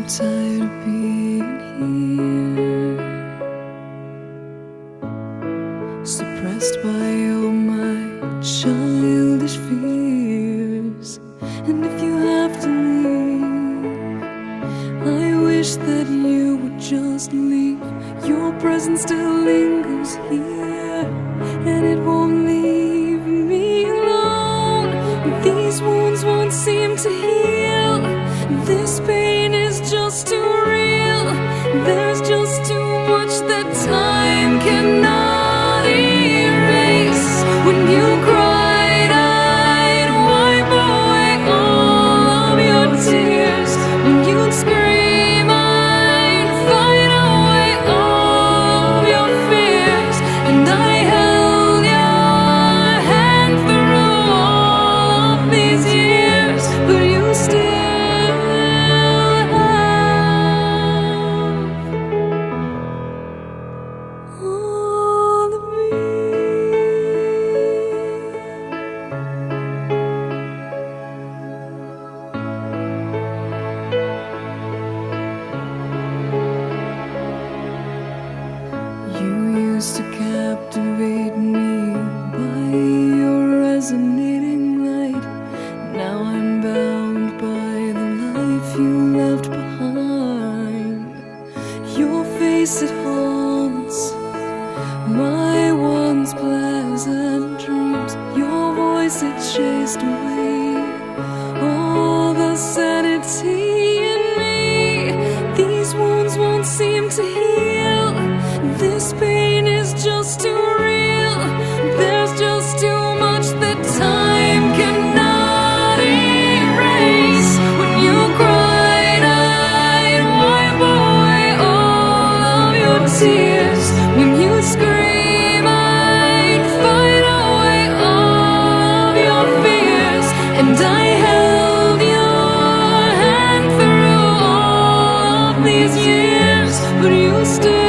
tired of being here, suppressed by all my childish fears. And if you have to leave, I wish that you would just leave. Your presence still lingers here, and it won't leave me alone. These wounds won't seem to heal. This pain is just too real. There's just too much that time cannot erase. When you cried, I'd wipe away all of your tears. When you'd scream, I'd fight away all of your fears. And I held your hand through all of these years, but you still all of me. You used to captivate me by your resonating light. Now I'm bound by the life you left behind. Your face, it haunts my once pleasant dreams. Your voice, it chased away all the sanity in me. These wounds won't seem to heal. This pain is just too real. There's just too much that time cannot erase. When you cried, I'd wipe away all of your tears. When you scream, I'd fight away all of your fears. And I held your hand through all of these years, but you still